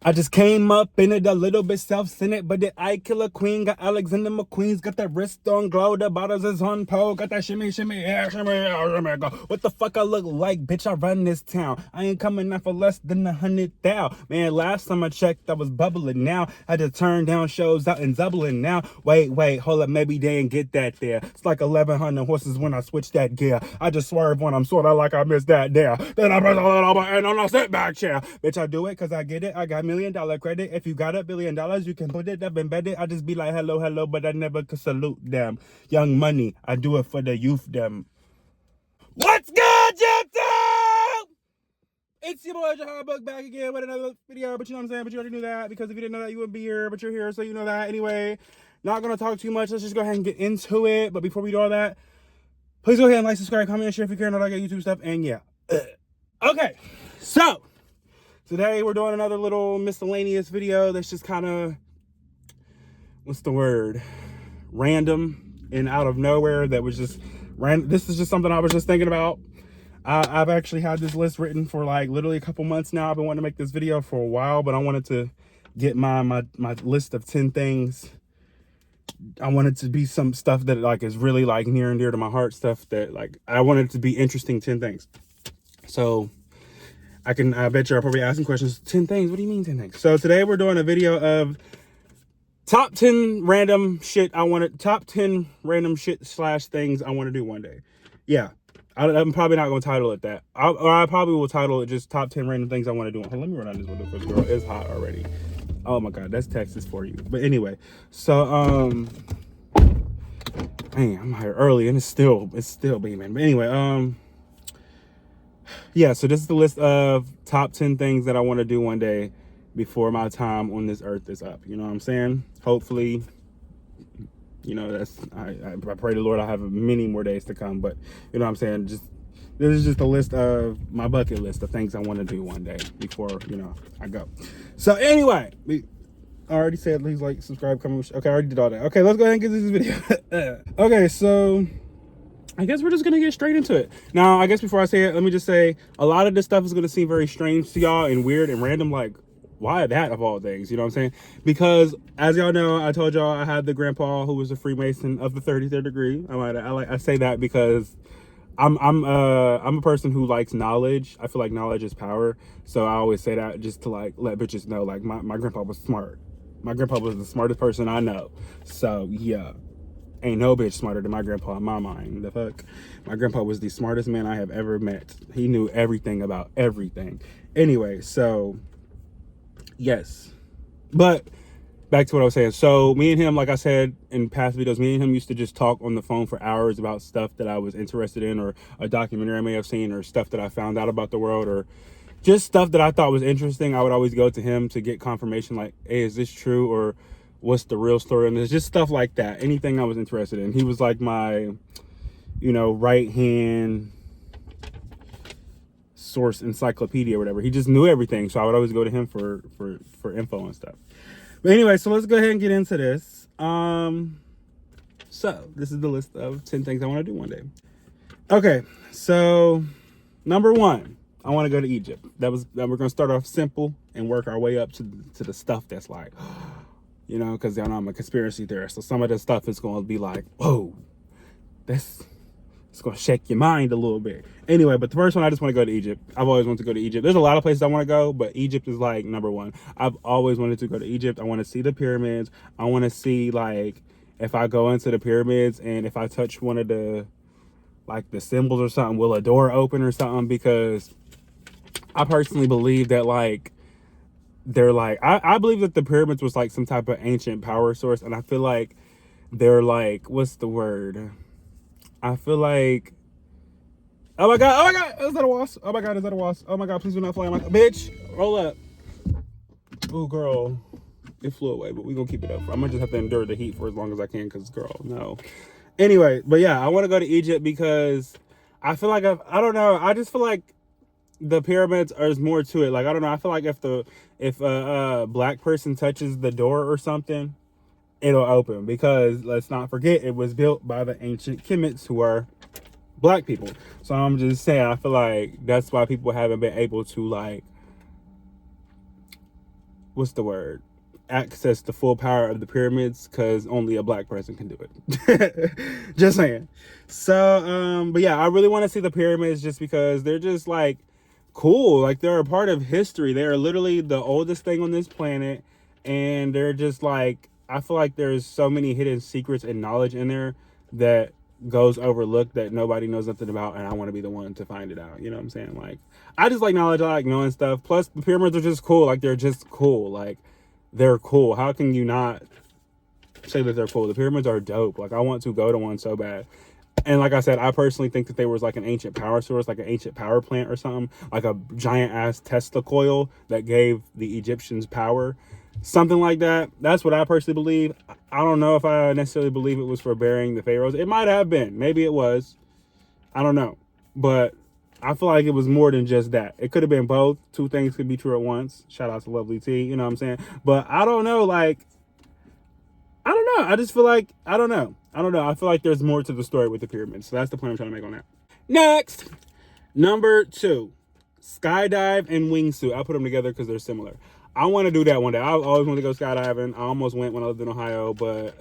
I just came up in it a little bit self-centered, but the I Killer Queen got Alexander McQueen's got that wrist on glow, the bottles is on pole, got that shimmy, shimmy, yeah, shimmy, yeah, shimmy, go. What the fuck I look like, bitch? I run this town. I ain't coming out for less than 100,000. Man, last time I checked, I was bubbling. Now I just turn down shows out in Dublin. Now, wait, hold up, maybe they ain't get that there. It's like 1,100 horses when I switch that gear. I just swerve when I'm sorta like I missed that there. Then I press a little button on a sit back chair. Bitch, I do it cause I get it. I got $1 million credit. If you got $1 billion, you can put it up embedded. I just be like, hello, but I never could salute them. Young Money, I do it for the youth them. What's good, YouTube? It's your boy Jahar Book back again with another video, but you know what I'm saying? But you already knew that because if you didn't know that, you wouldn't be here, but you're here, so you know that. Anyway, not gonna talk too much. Let's just go ahead and get into it. But before we do all that, please go ahead and like, subscribe, comment, and share if you care about like YouTube stuff. And yeah. Okay, so today we're doing another little miscellaneous video that's just kind of, what's the word? Random and out of nowhere. That was just random. This is just something I was just thinking about. I've actually had this list written for like literally a couple months now. I've been wanting to make this video for a while, but I wanted to get my list of 10 things. I wanted to be some stuff that like is really like near and dear to my heart, stuff that like I wanted it to be interesting 10 things. So I bet you're probably asking questions. 10 things? What do you mean 10 things? So today we're doing a video of top 10 random shit top 10 random shit / things I want to do one day. Yeah. I'm probably not going to title it that. I probably will title it just top 10 random things I want to do. Hold on, let me run out this window first, girl. It's hot already. Oh my God, that's Texas for you. But anyway, so, man, I'm here early and it's still beaming. But anyway, yeah, so this is the list of top 10 things that I want to do one day before my time on this earth is up. You know what I'm saying? Hopefully, you know, that's I pray to the Lord I have many more days to come, but you know what I'm saying? Just this is just a list of my bucket list of things I want to do one day before, you know, I go. So anyway, I already said please like, subscribe, comment. Okay, I already did all that. Okay, let's go ahead and get this video. Okay, so I guess we're just gonna get straight into it. Now, I guess before I say it, let me just say a lot of this stuff is gonna seem very strange to y'all and weird and random, like why that of all things, you know what I'm saying? Because as y'all know, I told y'all I had the grandpa who was a Freemason of the 33rd degree. I say that because I'm a person who likes knowledge. I feel like knowledge is power. So I always say that just to like let bitches know like my grandpa was smart. My grandpa was the smartest person I know. So yeah. Ain't no bitch smarter than my grandpa in my mind. The fuck? My grandpa was the smartest man I have ever met. He knew everything about everything. Anyway, so yes. But back to what I was saying. So me and him, like I said in past videos, me and him used to just talk on the phone for hours about stuff that I was interested in, or a documentary I may have seen, or stuff that I found out about the world, or just stuff that I thought was interesting. I would always go to him to get confirmation, like, hey, is this true? Or what's the real story on this? Just stuff like that. Anything I was interested in. He was like my, you know, right hand source encyclopedia or whatever. He just knew everything. So I would always go to him for info and stuff. But anyway, so let's go ahead and get into this. So this is the list of 10 things I want to do one day. Okay, so number 1, I want to go to Egypt. We're going to start off simple and work our way up to the stuff that's like, you know, because y'all know I'm a conspiracy theorist. So some of the stuff is going to be like, whoa, it's going to shake your mind a little bit. Anyway, but the first one, I just want to go to Egypt. I've always wanted to go to Egypt. There's a lot of places I want to go, but Egypt is like number 1. I've always wanted to go to Egypt. I want to see the pyramids. I want to see, like, if I go into the pyramids and if I touch one of the, like, the symbols or something, will a door open or something? Because I personally believe that, like, they're like, I believe that the pyramids was like some type of ancient power source. And I feel like they're like, what's the word? I feel like, oh my God, is that a wasp? Oh my God, is that a wasp? Oh my God, please do not fly on my, bitch, roll up. Oh girl, it flew away, but we gonna keep it up. I'm gonna just have to endure the heat for as long as I can, cause girl, no. Anyway, but yeah, I wanna go to Egypt because I feel like I don't know, I just feel like the pyramids there's more to it. Like, I don't know, I feel like if a black person touches the door or something, it'll open, because let's not forget it was built by the ancient Kemets, who are black people. So I'm just saying, I feel like that's why people haven't been able to, like, what's the word? Access the full power of the pyramids, because only a black person can do it. Just saying. So, but yeah, I really want to see the pyramids just because they're just like cool. Like they're a part of history. They are literally the oldest thing on this planet, and they're just like, I feel like there's so many hidden secrets and knowledge in there that goes overlooked that nobody knows nothing about, and I want to be the one to find it out. You know what I'm saying? Like, I just like knowledge. I like knowing stuff. Plus, the pyramids are just cool. Like, they're just cool. Like, they're cool. How can you not say that they're cool? The pyramids are dope. Like, I want to go to one so bad. And like I said, I personally think that they was like an ancient power source, like an ancient power plant or something, like a giant ass Tesla coil that gave the Egyptians power, something like that. That's what I personally believe. I don't know if I necessarily believe it was for burying the pharaohs. It might have been. Maybe it was. I don't know. But I feel like it was more than just that. It could have been both. Two things could be true at once. Shout out to Lovely T. You know what I'm saying? But I don't know. Like, I don't know. I just feel like, I don't know. I feel like there's more to the story with the pyramids. So that's the point I'm trying to make on that. Next, number 2, skydive and wingsuit. I put them together because they're similar. I want to do that one day. I always wanted to go skydiving. I almost went when I lived in Ohio, but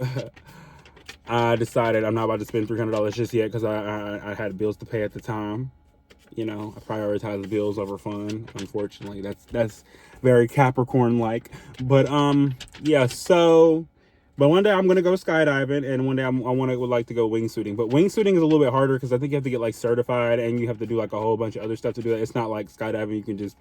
I decided I'm not about to spend $300 just yet because I had bills to pay at the time. You know, I prioritize bills over fun. Unfortunately, that's very Capricorn like. But yeah. So, but one day I'm gonna go skydiving, and one day would like to go wingsuiting. But wingsuiting is a little bit harder because I think you have to get like certified, and you have to do like a whole bunch of other stuff to do that. It's not like skydiving; you can just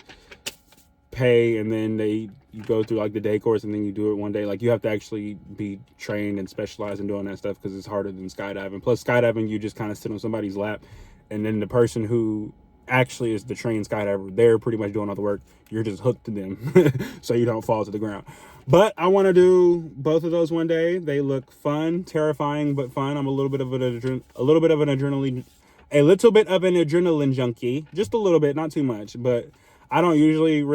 pay and then you go through like the day course and then you do it one day. Like, you have to actually be trained and specialized in doing that stuff because it's harder than skydiving. Plus, skydiving, you just kind of sit on somebody's lap, and then the person who actually is the trained skydiver, they're pretty much doing all the work. You're just hooked to them so you don't fall to the ground. But I want to do both of those one day. They look fun, terrifying, but fun. I'm a little bit of an adrenaline junkie, just a little bit, not too much. But I don't usually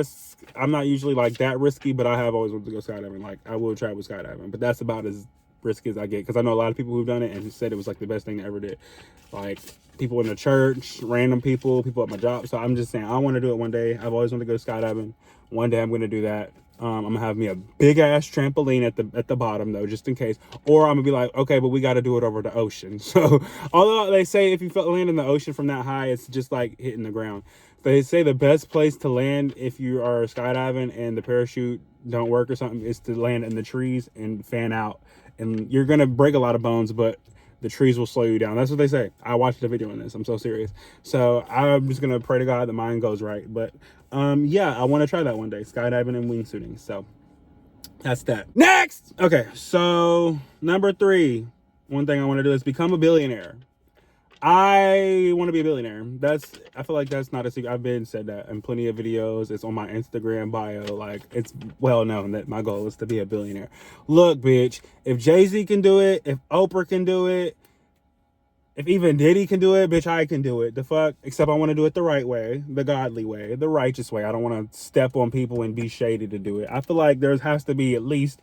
I'm not usually like that risky, but I have always wanted to go skydiving. Like, I will travel skydiving, but that's about as risky as I get, because I know a lot of people who've done it and said it was like the best thing they ever did. Like, people in the church, random people at my job. So I'm just saying, I want to do it one day. I've always wanted to go skydiving. One day I'm going to do that. I'm gonna have me a big ass trampoline at the bottom though, just in case. Or I'm gonna be like, okay, but we got to do it over the ocean. So although they say if you land in the ocean from that high, it's just like hitting the ground. They say the best place to land if you are skydiving and the parachute don't work or something is to land in the trees and fan out. And you're gonna break a lot of bones, but the trees will slow you down. That's what they say. I watched a video on this. I'm so serious. So I'm just gonna pray to God that mine goes right. But yeah, I want to try that one day, skydiving and wingsuiting. So that's that. Next, okay. So number 3, one thing I want to do is become a billionaire. I want to be a billionaire. I feel like that's not a secret. I've been said that in plenty of videos. It's on my Instagram bio. Like, it's well known that my goal is to be a billionaire. Look, bitch, if Jay-Z can do it, if Oprah can do it, if even Diddy can do it, bitch, I can do it. The fuck? Except I want to do it the right way, the godly way, the righteous way. I don't want to step on people and be shady to do it. I feel like there has to be at least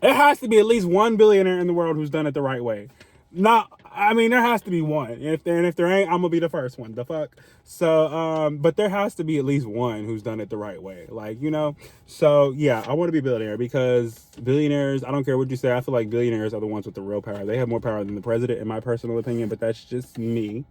one billionaire in the world who's done it the right way. There has to be one. If there ain't, I'm gonna be the first one. The fuck? So, but there has to be at least one who's done it the right way. Like, you know? So, yeah, I want to be a billionaire because billionaires, I don't care what you say, I feel like billionaires are the ones with the real power. They have more power than the president, in my personal opinion, but that's just me.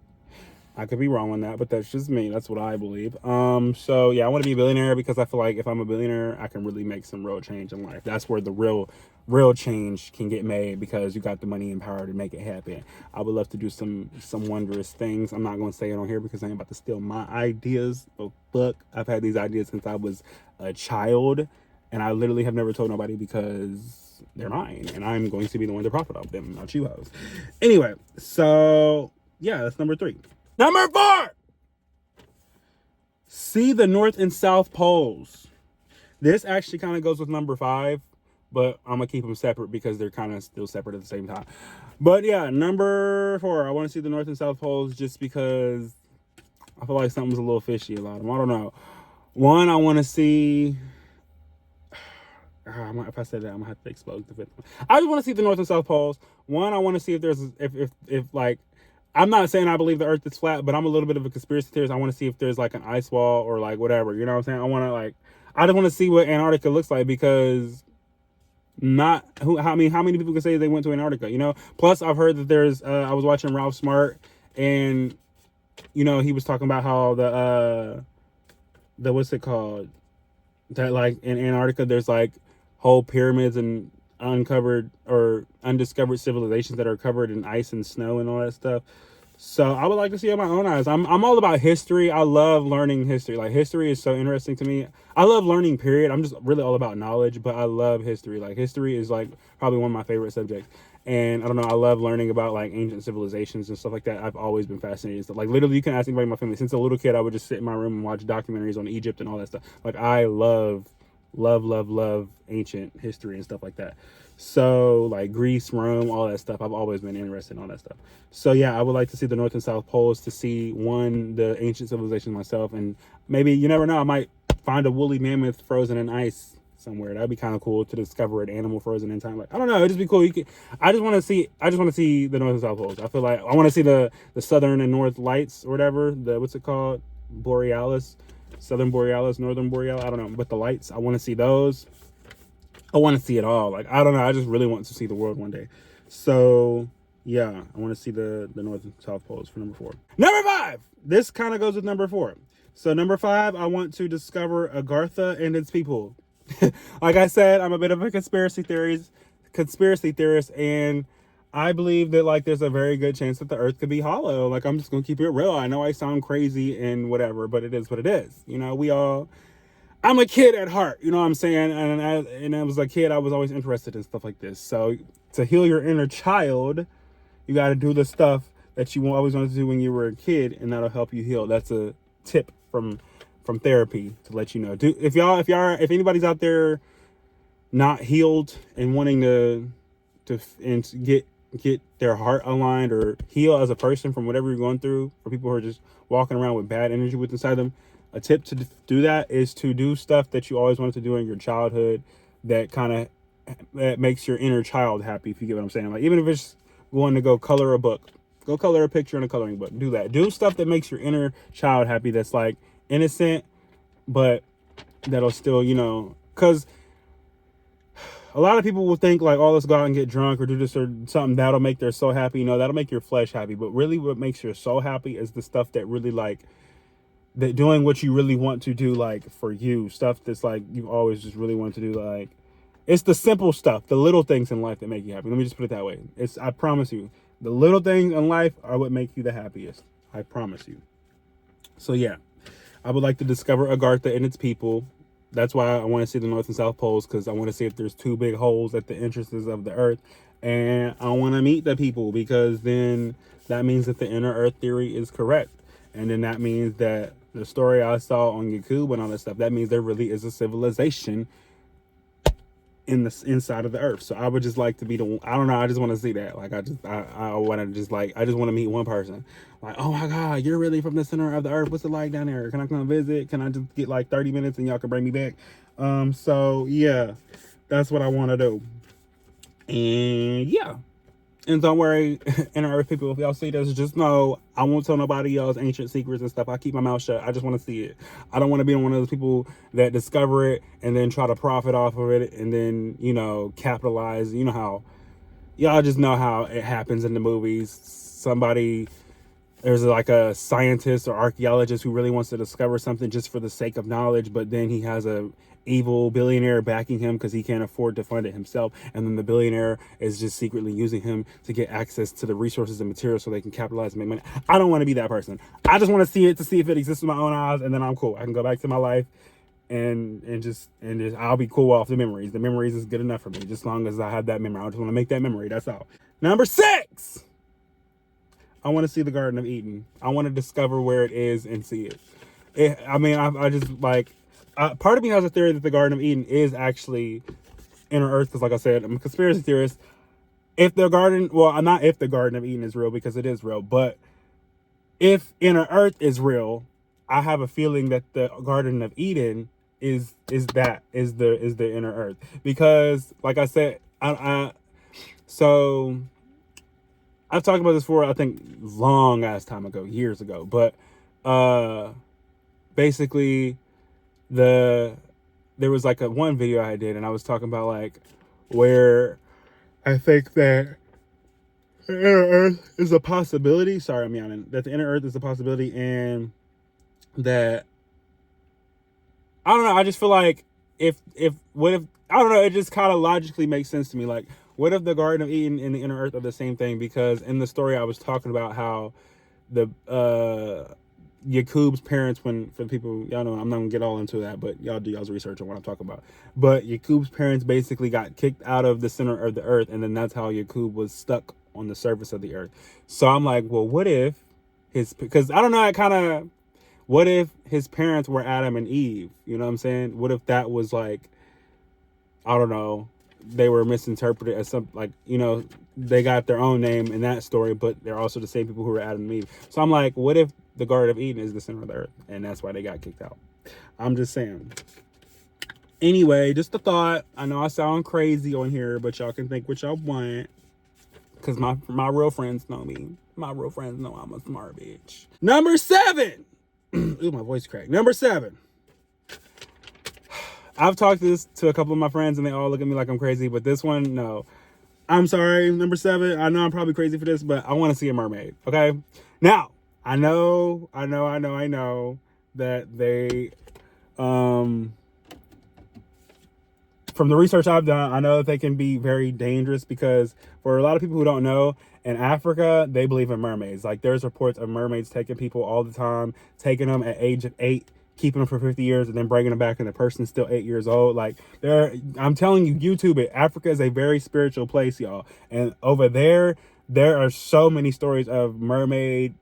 I could be wrong on that, but that's just me. That's what I believe. So yeah, I want to be a billionaire because I feel like if I'm a billionaire, I can really make some real change in life. That's where the real change can get made, because you got the money and power to make it happen. I would love to do some wondrous things. I'm not going to say it on here because I ain't about to steal my ideas. But look, I've had these ideas since I was a child, and I literally have never told nobody because they're mine, and I'm going to be the one to profit off them, not you hoes. Anyway, so yeah, that's number 3. Number 4, see the North and South poles. This actually kind of goes with number 5, but I'm going to keep them separate because they're kind of still separate at the same time. But yeah, number 4, I want to see the North and South poles just because I feel like something's a little fishy about them. I don't know. One, I want to see... if I said that, I'm going to have to explode the 5th one. I just want to see the North and South poles. One, I want to see if there's... if like... I'm not saying I believe the earth is flat, but I'm a little bit of a conspiracy theorist. I want to see if there's like an ice wall or like whatever, you know what I'm saying? I just want to see what Antarctica looks like, because not who how many people can say they went to Antarctica, you know? Plus I've heard that there's I was watching Ralph Smart, and you know, he was talking about how the what's it called, that like in Antarctica there's like whole pyramids and uncovered or undiscovered civilizations that are covered in ice and snow and all that stuff. So I would like to see it with my own eyes. I'm all about history. I love learning history. Like, history is so interesting to me. I love learning, period. I'm just really all about knowledge, but I love history. Like, history is like probably one of my favorite subjects. And I don't know, I love learning about like ancient civilizations and stuff like that. I've always been fascinated. So, like, literally, you can ask anybody in my family. Since a little kid, I would just sit in my room and watch documentaries on Egypt and all that stuff. Like, I love ancient history and stuff like that. So like Greece, Rome, all that stuff, I've always been interested in all that stuff. So yeah, I would like to see the North and South poles, to see the ancient civilization myself, and maybe, you never know, I might find a woolly mammoth frozen in ice somewhere. That'd be kind of cool, to discover an animal frozen in time. Like, I don't know, it'd just be cool. I just want to see the North and South poles. I feel like I want to see the southern and north lights, or whatever, the what's it called, borealis, southern borealis, northern borealis, I don't know, but the lights, I want to see those. I want to see it all. Like, I don't know, I just really want to see the world one day. So yeah, I want to see the North and South poles for number 4. Number 5, this kind of goes with number 4. So number 5, I want to discover Agartha and its people. Like I said, I'm a bit of a conspiracy theorist, and I believe that like there's a very good chance that the earth could be hollow. Like, I'm just gonna keep it real. I know I sound crazy and whatever, but it is what it is. You know, I'm a kid at heart, you know what I'm saying? And as a kid, I was always interested in stuff like this. So to heal your inner child, you got to do the stuff that you always wanted to do when you were a kid, and that'll help you heal. That's a tip from therapy, to let you know. If anybody's out there not healed and wanting to get their heart aligned or heal as a person from whatever you're going through, for people who are just walking around with bad energy within inside them, a tip to do that is to do stuff that you always wanted to do in your childhood, that kind of makes your inner child happy, if you get what I'm saying. Like, even if it's going to go color a book, go color a picture in a coloring book, do that. Do stuff that makes your inner child happy, that's like innocent, but that'll still, you know, because a lot of people will think like, oh, let's go out and get drunk or do this or something that'll make their soul happy. You know, that'll make your flesh happy. But really what makes your soul happy is the stuff that really, like, that doing what you really want to do, like, for you, stuff that's like you always just really want to do. Like, it's the simple stuff, the little things in life that make you happy. Let me just put it that way. I promise you, the little things in life are what make you the happiest. I promise you. So yeah, I would like to discover Agartha and its people. That's why I want to see the North and South poles, because I want to see if there's 2 big holes at the entrances of the earth. And I want to meet the people, because then that means that the inner earth theory is correct. And then that means that the story I saw on YouTube and all that stuff, that means there really is a civilization in the inside of the earth. So I would just like to be I don't know, I just want to see that. Like, I want to just like, I just want to meet one person. Like, oh my God, you're really from the center of the earth. What's it like down there? Can I come visit? Can I just get like 30 minutes and y'all can bring me back? So yeah, that's what I want to do. And yeah. And don't worry, inner earth people, if y'all see this, just know I won't tell nobody y'all's ancient secrets and stuff. I keep my mouth shut. I just want to see it. I don't want to be one of those people that discover it and then try to profit off of it and then, you know, capitalize. You know how, y'all just know how it happens in the movies. There's like a scientist or archaeologist who really wants to discover something just for the sake of knowledge, but then he has a evil billionaire backing him because he can't afford to fund it himself, and then the billionaire is just secretly using him to get access to the resources and materials so they can capitalize and make money. I don't want to be that person. I just want to see it, to see if it exists with my own eyes, and then I'm cool. I can go back to my life and just I'll be cool off the memories. The memories is good enough for me, just as long as I have that memory. I just want to make that memory, that's all. Number 6, I want to see the Garden of Eden. I want to discover where it is and see it. I just like, part of me has a theory that the Garden of Eden is actually inner earth, because like I said, I'm a conspiracy theorist. Not if the Garden of Eden is real, because it is real, but if inner earth is real, I have a feeling that the Garden of Eden is the inner earth, because like I said, so I've talked about this before, I think long ass time ago, years ago, but basically the there was like one video I did, and I was talking about like where I think that the inner Earth is a possibility. Sorry, I'm yawning. That the inner Earth is a possibility, and that I don't know. I just feel like if what if I don't know. It just kind of logically makes sense to me. Like, what if the Garden of Eden and the inner Earth are the same thing? Because in the story I was talking about how the Yakub's parents, when for the people y'all know, I'm not gonna get all into that, but y'all do y'all's research on what I'm talking about. But Yakub's parents basically got kicked out of the center of the earth, and then that's how Yakub was stuck on the surface of the earth. So I'm like, well, what if because I don't know, I kind of, what if his parents were Adam and Eve? You know what I'm saying? What if that was like, I don't know, they were misinterpreted as some, like, you know, they got their own name in that story, but they're also the same people who were Adam and Eve. So I'm like, what if the Garden of Eden is the center of the earth, and that's why they got kicked out? I'm just saying. Anyway, just a thought. I know I sound crazy on here, but y'all can think what y'all want, because my real friends know me. My real friends know I'm a smart bitch. Number 7. Ooh, my voice cracked. Number 7. I've talked this to a couple of my friends, and they all look at me like I'm crazy, but this one, no. I'm sorry, number 7. I know I'm probably crazy for this, but I want to see a mermaid, okay? Now, I know that they, from the research I've done, I know that they can be very dangerous, because for a lot of people who don't know, in Africa, they believe in mermaids. Like, there's reports of mermaids taking people all the time, taking them at age of 8, keeping them for 50 years, and then bringing them back, and the person's still 8 years old. Like, I'm telling you, YouTube it. Africa is a very spiritual place, y'all. And over there are so many stories of mermaid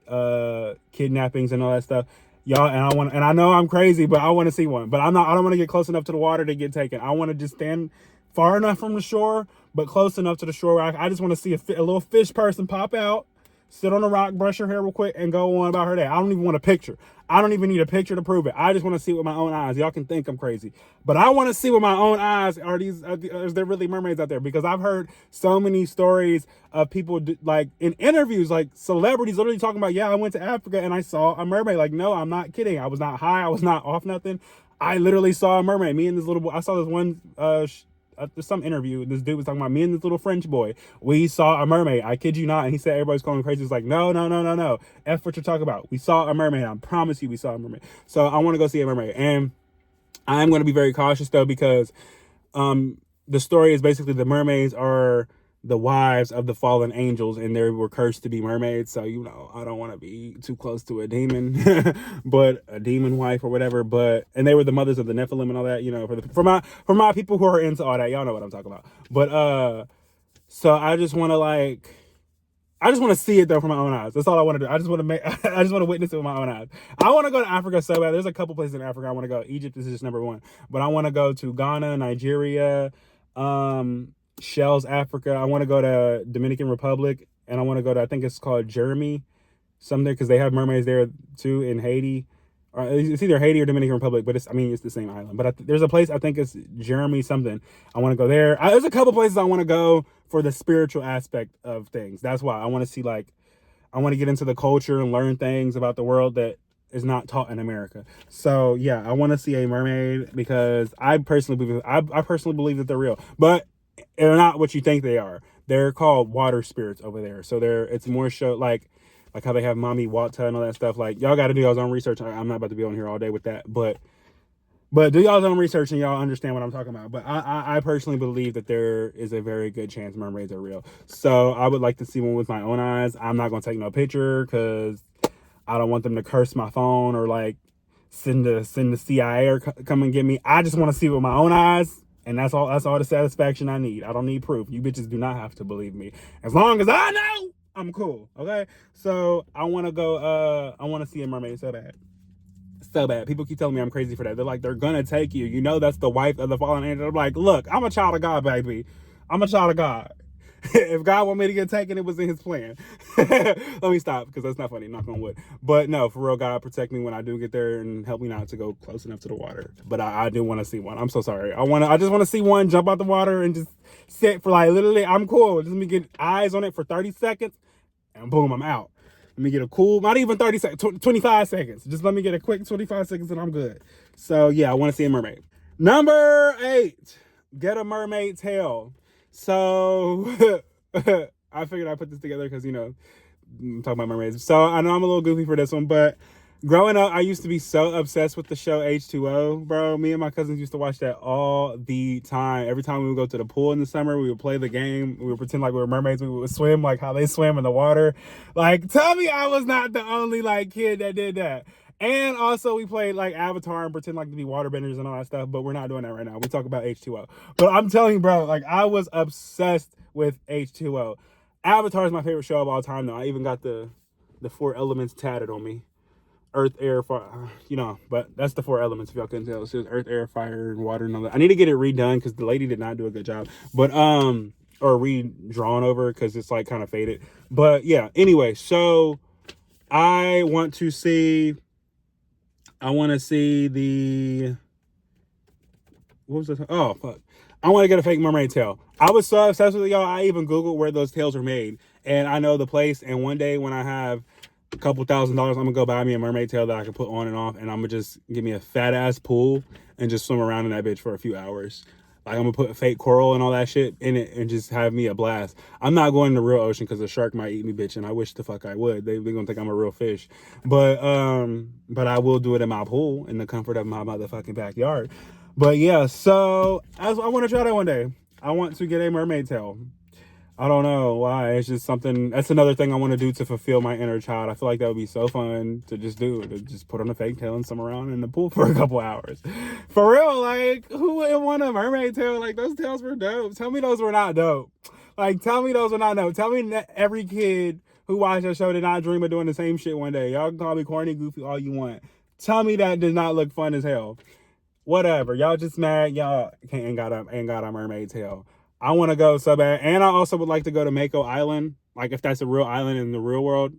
kidnappings and all that stuff. Y'all, and I know I'm crazy, but I want to see one. But I don't want to get close enough to the water to get taken. I want to just stand far enough from the shore, but close enough to the shore where I just want to see a little fish person pop out, sit on a rock, brush her hair real quick, and go on about her day. I don't even want a picture. I don't even need a picture to prove it. I just want to see it with my own eyes. Y'all can think I'm crazy, but I want to see with my own eyes, is there really mermaids out there? Because I've heard so many stories of people like in interviews, like celebrities literally talking about, yeah, I went to Africa and I saw a mermaid. Like, no, I'm not kidding. I was not high. I was not off nothing. I literally saw a mermaid. Me and this little boy, I saw this one, there's some interview, this dude was talking about, me and this little French boy, we saw a mermaid. I kid you not. And he said everybody's calling him crazy. It's like, no. F what you're talking about. We saw a mermaid. I promise you we saw a mermaid. So I want to go see a mermaid. And I'm going to be very cautious though, because the story is basically the mermaids are the wives of the fallen angels, and they were cursed to be mermaids. So, you know, I don't want to be too close to a demon, but a demon wife or whatever. But, and they were the mothers of the Nephilim and all that, you know, for my people who are into all that, y'all know what I'm talking about. But, so I just want to see it though for my own eyes. That's all I want to do. I just want to witness it with my own eyes. I want to go to Africa so bad. There's a couple places in Africa I want to go. Egypt is just number 1, but I want to go to Ghana, Nigeria, Shells, Africa. I want to go to Dominican Republic, and I want to go to, I think it's called Jeremy something, because they have mermaids there too, in Haiti. Or it's either Haiti or Dominican Republic, but it's the same island. But there's a place, I think it's Jeremy something. I want to go there. There's a couple places I want to go for the spiritual aspect of things. That's why I want to see, like, I want to get into the culture and learn things about the world that is not taught in America. So yeah, I want to see a mermaid, because I personally believe that they're real, but they're not what you think they are. They're called water spirits over there. So it's more show like how they have Mommy Wata and all that stuff. Like, y'all got to do y'all's own research. I'm not about to be on here all day with that, but do y'all's own research and y'all understand what I'm talking about. But I personally believe that there is a very good chance mermaids are real. So I would like to see one with my own eyes. I'm not going to take no picture, because I don't want them to curse my phone or like send the CIA or come and get me. I just want to see it with my own eyes. And that's all the satisfaction I need. I don't need proof. You bitches do not have to believe me. As long as I know, I'm cool. Okay? So I want to go, I want to see a mermaid so bad. So bad. People keep telling me I'm crazy for that. They're like, they're going to take you. You know, that's the wife of the fallen angel. I'm like, look, I'm a child of God, baby. I'm a child of God. If God want me to get taken, it was in his plan. Let me stop, because that's not funny, knock on wood. But no, for real, God protect me when I do get there, and help me not to go close enough to the water. But I do want to see one. I'm so sorry. I just want to see one jump out the water and just sit for, like, literally, I'm cool. Just let me get eyes on it for 30 seconds, and boom, I'm out. Let me get a cool, not even 30 seconds, 25 seconds. Just let me get a quick 25 seconds and I'm good. So yeah, I want to see a mermaid. Number 8, get a mermaid tail. So I figured I put this together because, I'm talking about mermaids. So I know I'm a little goofy for this one, but growing up, I used to be so obsessed with the show H2O, bro. Me and my cousins used to watch that all the time. Every time we would go to the pool in the summer, we would play the game. We would pretend like we were mermaids. We would swim like how they swim in the water. Like, tell me I was not the only like kid that did that. And also we played like Avatar and pretend like to be waterbenders and all that stuff, but we're not doing that right now. We talk about H2O. But I'm telling you, bro, like I was obsessed with H2O. Avatar is my favorite show of all time, though. I even got the 4 elements tatted on me. Earth, air, fire, but that's the 4 elements, if y'all couldn't tell. So it was earth, air, fire, and water and all that. I need to get it redone because the lady did not do a good job. But, or redrawn over because it's like kind of faded. But yeah, anyway, so I want to see the, what was it? Oh, fuck. I want to get a fake mermaid tail. I was so obsessed with it, y'all. I even Googled where those tails were made. And I know the place. And one day when I have a couple $1,000, I'm going to go buy me a mermaid tail that I can put on and off. And I'm going to just give me a fat ass pool and just swim around in that bitch for a few hours. Like, I'm going to put fake coral and all that shit in it and just have me a blast. I'm not going to the real ocean because the shark might eat me, bitch. And I wish the fuck I would. They're going to think I'm a real fish. But I will do it in my pool in the comfort of my motherfucking backyard. But yeah, so I want to try that one day. I want to get a mermaid tail. I don't know why. It's just something. That's another thing I want to do to fulfill my inner child. I feel like that would be so fun to just do. To just put on a fake tail and swim around in the pool for a couple hours. For real, like, who wouldn't want a mermaid tail? Like, those tails were dope. Tell me those were not dope. Like, tell me those were not dope. Tell me that every kid who watched that show did not dream of doing the same shit one day. Y'all can call me corny, goofy, all you want. Tell me that did not look fun as hell. Whatever, y'all just mad y'all ain't got a mermaid tail. I want to go so bad, and I also would like to go to Mako Island, like if that's a real island in the real world,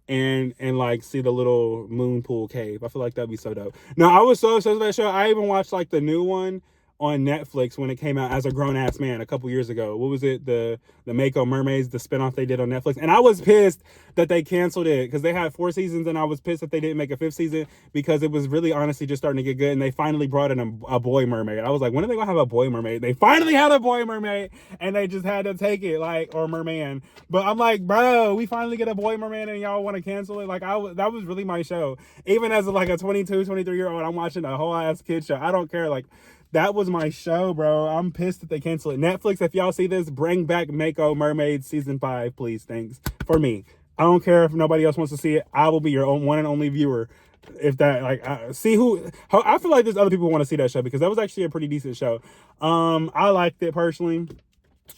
and like see the little moon pool cave. I feel like that'd be so dope. No, I was so obsessed with that show. I even watched like the new one on Netflix when it came out as a grown-ass man a couple years ago. What was it? The Mako Mermaids, the spinoff they did on Netflix. And I was pissed that they canceled it because they had 4 seasons, and I was pissed that they didn't make a 5th season because it was really honestly just starting to get good, and they finally brought in a boy mermaid. I was like, when are they gonna have a boy mermaid? They finally had a boy mermaid, and they just had to take it, like, or merman. But I'm like, bro, we finally get a boy merman and y'all want to cancel it? Like, that was really my show. Even as like a 22, 23-year-old, I'm watching a whole ass kid show. I don't care. Like, that was my show, bro. I'm pissed that they canceled it. Netflix, if y'all see this, bring back Mako Mermaids season 5, please. Thanks. For me. I don't care if nobody else wants to see it. I will be your one and only viewer. If that, like, I feel like there's other people who want to see that show because that was actually a pretty decent show. I liked it personally.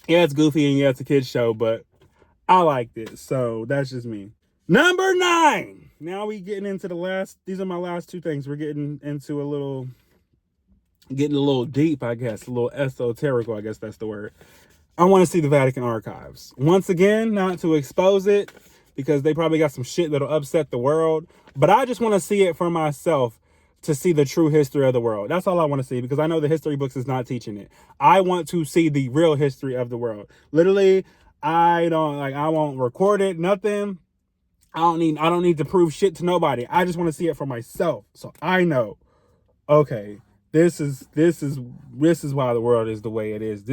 Yeah, it's goofy and yeah, it's a kid's show, but I liked it. So that's just me. Number 9. Now we getting into these are my last 2 things. We're getting into a little deep, I guess, a little esoterical, I guess that's the word. I want to see the Vatican archives. Once again, not to expose it, because they probably got some shit that'll upset the world, but I just want to see it for myself to see the true history of the world. That's all I want to see, because I know the history books is not teaching it. I want to see the real history of the world. Literally, I won't record it, nothing. I don't need to prove shit to nobody. I just want to see it for myself, so I know, okay, this is why the world is the way it is. I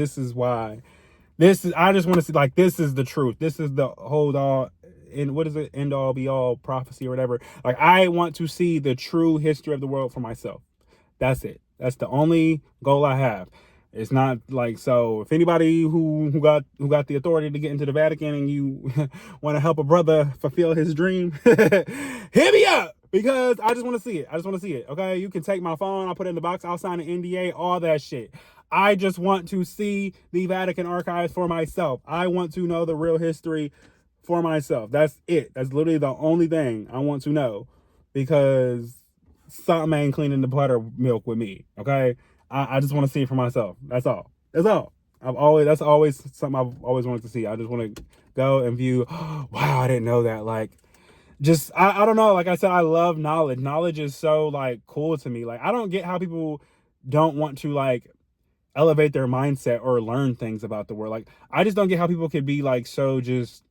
just want to see, like, this is the truth. This is the whole all, and what is it? End all be all prophecy or whatever. Like, I want to see the true history of the world for myself. That's it. That's the only goal I have. It's not like, so if anybody who got the authority to get into the Vatican and you want to help a brother fulfill his dream, hit me up. Because I just want to see it. Okay, you can take my phone. I'll put it in the box. I'll sign an NDA. All that shit. I just want to see the Vatican archives for myself. I want to know the real history for myself. That's it. That's literally the only thing I want to know. Because something ain't cleaning the buttermilk with me. Okay, I just want to see it for myself. That's all. That's always something I've always wanted to see. I just want to go and view. Wow, I didn't know that. Like, just I don't know, like I said, I love knowledge. Knowledge is so, like, cool to me. Like, I don't get how people don't want to, like, elevate their mindset or learn things about the world. Like, I just don't get how people could be, like, so just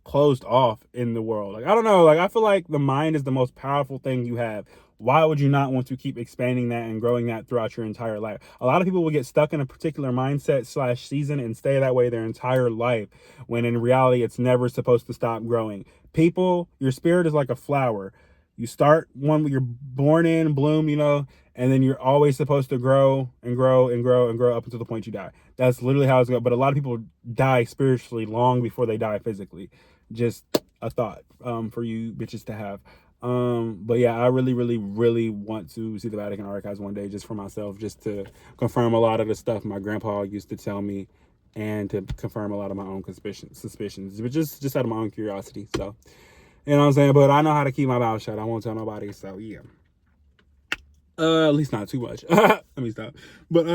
closed off in the world. Like, I don't know. Like, I feel like the mind is the most powerful thing you have. Why would you not want to keep expanding that and growing that throughout your entire life? A lot of people will get stuck in a particular mindset / season and stay that way their entire life, when in reality, it's never supposed to stop growing. People, your spirit is like a flower. You start one, you're born in, bloom, and then you're always supposed to grow and grow and grow and grow up until the point you die. That's literally how it's going. But a lot of people die spiritually long before they die physically. Just a thought for you bitches to have. But yeah, I really, really, really want to see the Vatican archives one day, just for myself, just to confirm a lot of the stuff my grandpa used to tell me, and to confirm a lot of my own suspicions, but just out of my own curiosity. So, you know what I'm saying? But I know how to keep my mouth shut. I won't tell nobody. So yeah. At least not too much. Let me stop. But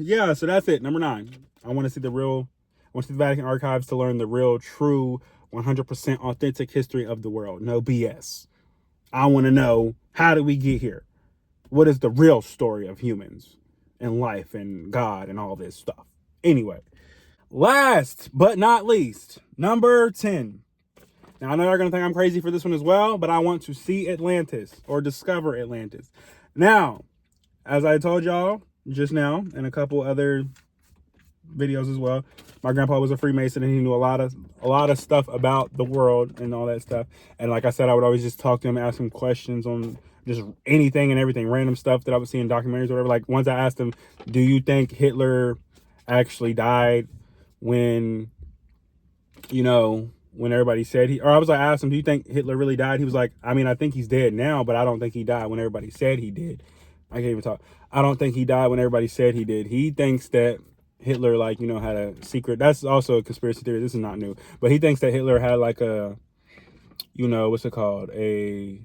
yeah, so that's it. Number 9. I want to see the Vatican archives to learn the real, true, 100% authentic history of the world. No BS. I want to know, how did we get here? What is the real story of humans and life and God and all this stuff? Anyway, last but not least, number 10. Now, I know you're going to think I'm crazy for this one as well, but I want to see Atlantis, or discover Atlantis. Now, as I told y'all just now, and a couple other videos as well, my grandpa was a Freemason, and he knew a lot of stuff about the world and all that stuff. And like I said, I would always just talk to him, ask him questions on just anything and everything, random stuff that I would see in documentaries or whatever. Like, once I asked him, do you think Hitler actually died when everybody said I asked him, do you think Hitler really died? He was like, I mean, I think he's dead now, but I don't think he died when everybody said he did. I can't even talk. I don't think he died when everybody said he did. He thinks that Hitler, had a secret. That's also a conspiracy theory. This is not new. But he thinks that Hitler had like a, what's it called? A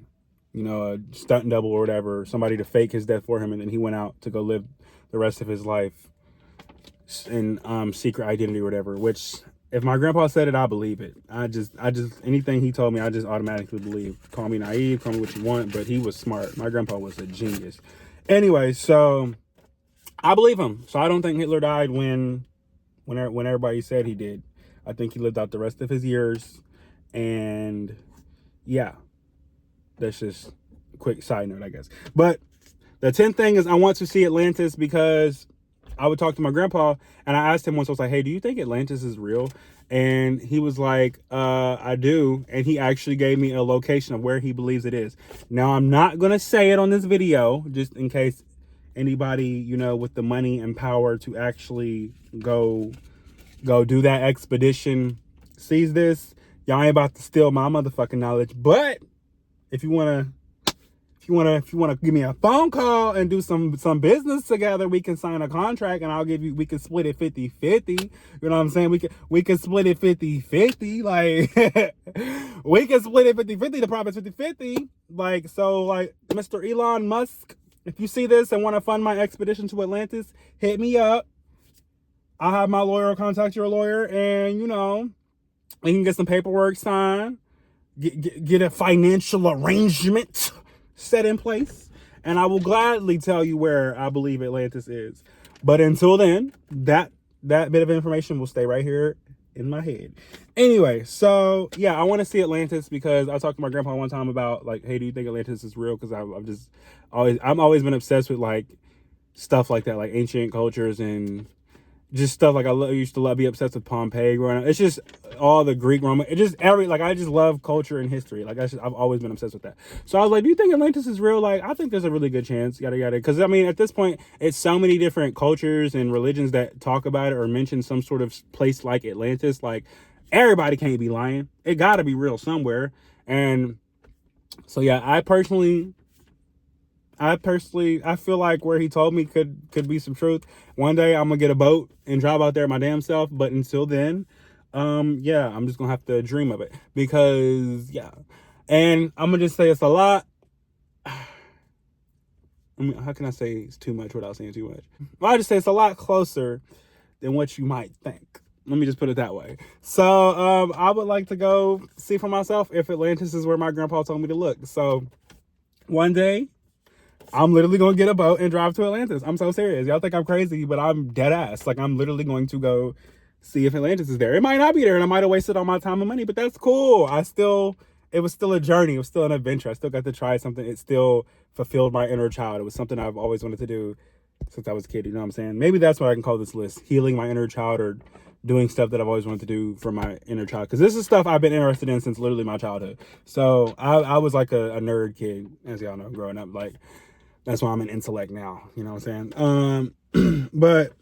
stunt double or whatever, somebody to fake his death for him. And then he went out to go live the rest of his life in secret identity or whatever, which, if my grandpa said it, I believe it. I just anything he told me, I just automatically believe. Call me naive, call me what you want, but he was smart. My grandpa was a genius. Anyway, so I believe him. So I don't think Hitler died when everybody said he did. I think he lived out the rest of his years. And yeah, that's just a quick side note, I guess. But the 10th thing is, I want to see Atlantis, because I would talk to my grandpa, and I asked him once, I was like, hey, do you think Atlantis is real? And he was like, I do. And he actually gave me a location of where he believes it is. Now, I'm not going to say it on this video, just in case anybody, with the money and power to actually go do that expedition sees this. Y'all ain't about to steal my motherfucking knowledge. But if you want to give me a phone call and do some business together, we can sign a contract, and we can split it 50-50. You know what I'm saying? We can split it 50-50. Like, we can split it 50-50. The profit's 50-50. Like, so, like, Mr. Elon Musk, if you see this and want to fund my expedition to Atlantis, hit me up. I'll have my lawyer contact your lawyer, and, we can get some paperwork signed, get a financial arrangement set in place, and I will gladly tell you where I believe Atlantis is. But until then, that bit of information will stay right here in my head. Anyway, so yeah, I want to see Atlantis, because I talked to my grandpa one time about, like, hey, do you think Atlantis is real? Because I've always been obsessed with, like, stuff like that, like ancient cultures and just stuff. Like, I used to be obsessed with Pompeii growing up. It's just all the Greek, Roman, I just love culture and history. Like, I've always been obsessed with that. So I was like, do you think Atlantis is real? Like, I think there's a really good chance, yada yada. Because I mean, at this point, it's so many different cultures and religions that talk about it or mention some sort of place like Atlantis. Like, everybody can't be lying. It got to be real somewhere. And so yeah, I personally feel like where he told me could be some truth. One day I'm gonna get a boat and drive out there my damn self. But until then, yeah, I'm just gonna have to dream of it, because yeah. And I'm gonna just say it's a lot. I mean, how can I say it's too much without saying too much? Well, I just say it's a lot closer than what you might think. Let me just put it that way. So I would like to go see for myself if Atlantis is where my grandpa told me to look. So one day, I'm literally going to get a boat and drive to Atlantis. I'm so serious. Y'all think I'm crazy, but I'm dead ass. Like, I'm literally going to go see if Atlantis is there. It might not be there, and I might have wasted all my time and money, but that's cool. It was still a journey. It was still an adventure. I still got to try something. It still fulfilled my inner child. It was something I've always wanted to do since I was a kid. You know what I'm saying? Maybe that's what I can call this list: healing my inner child, or doing stuff that I've always wanted to do for my inner child. Because this is stuff I've been interested in since literally my childhood. So I was like a nerd kid, as y'all know, growing up. Like, that's why I'm an intellect now. You know what I'm saying? But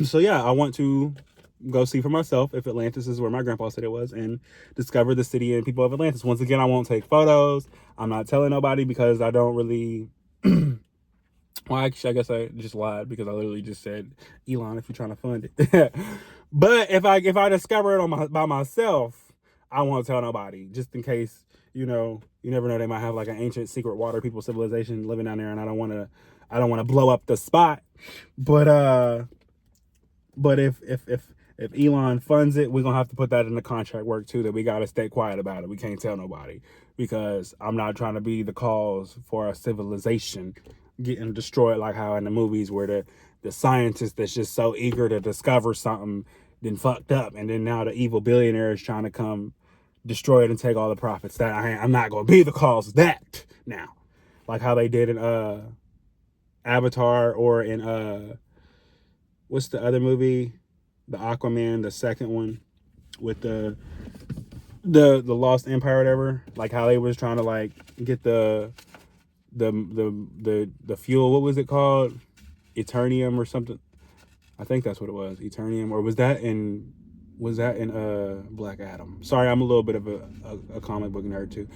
so yeah, I want to go see for myself if Atlantis is where my grandpa said it was, and discover the city and people of Atlantis. Once again, I won't take photos. I'm not telling nobody because I don't really well, actually, I guess I just lied because I literally just said, Elon, if you're trying to fund it. But if I discover it by myself, I won't tell nobody, just in case, you know, you never know, they might have like an ancient secret water people civilization living down there, and I don't want to blow up the spot. But if Elon funds it, we're gonna have to put that in the contract work too, that we gotta stay quiet about it. We can't tell nobody, because I'm not trying to be the cause for a civilization getting destroyed, like how in the movies where the scientist that's just so eager to discover something then fucked up, and then now the evil billionaire is trying to come destroy it and take all the profits. That I'm not gonna be the cause of that now, like how they did in Avatar, or in what's the other movie, the Aquaman, the second one, with the Lost Empire or whatever, like how they was trying to like get the fuel, what was it called, Eternium or something. I think that's what it was, Eternium. Or was that in Black Adam? Sorry, I'm a little bit of a comic book nerd too.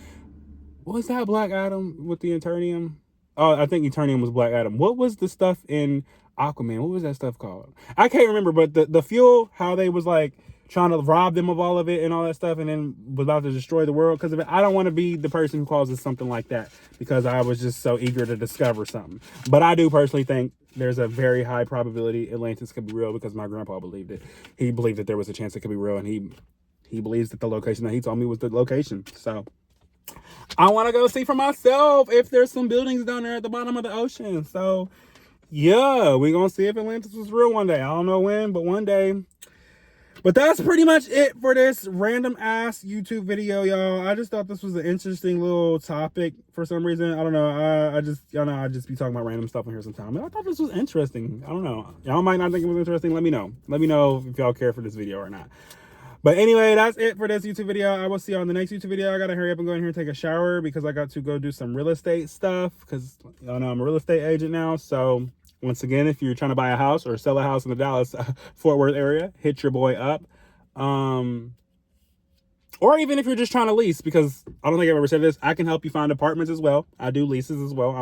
Was that Black Adam with the Eternium? Oh, I think Eternium was Black Adam. What was the stuff in Aquaman? What was that stuff called? I can't remember, but the fuel, how they was like trying to rob them of all of it and all that stuff, and then was about to destroy the world because of it. I don't want to be the person who causes something like that, because I was just so eager to discover something. But I do personally think there's a very high probability Atlantis could be real, because my grandpa believed it. He believed that there was a chance it could be real, and he believes that the location that he told me was the location. So I want to go see for myself if there's some buildings down there at the bottom of the ocean. So yeah, we're going to see if Atlantis was real one day. I don't know when, but one day. But that's pretty much it for this random ass YouTube video, y'all. I just thought this was an interesting little topic for some reason. I don't know. I just be talking about random stuff in here sometime. I thought this was interesting. I don't know. Y'all might not think it was interesting. Let me know. Let me know if y'all care for this video or not. But anyway, that's it for this YouTube video. I will see you on the next YouTube video. I got to hurry up and go in here and take a shower, because I got to go do some real estate stuff, because y'all know I'm a real estate agent now. So once again, if you're trying to buy a house or sell a house in the Dallas Fort Worth area, hit your boy up. Or even if you're just trying to lease, because I don't think I've ever said this, I can help you find apartments as well. I do leases as well.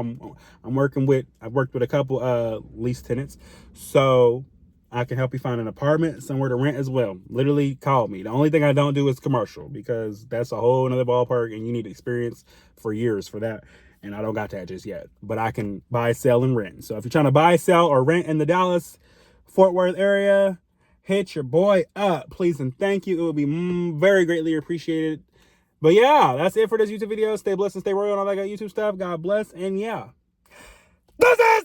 I've worked with a couple lease tenants, so I can help you find an apartment, somewhere to rent as well. Literally call me. The only thing I don't do is commercial, because that's a whole nother ballpark, and you need experience for years for that. And I don't got that just yet, but I can buy, sell, and rent. So if you're trying to buy, sell, or rent in the Dallas Fort Worth area, hit your boy up, please and thank you. It would be very greatly appreciated. But yeah, that's it for this YouTube video. Stay blessed and stay royal and all that good YouTube stuff. God bless, and yeah, this is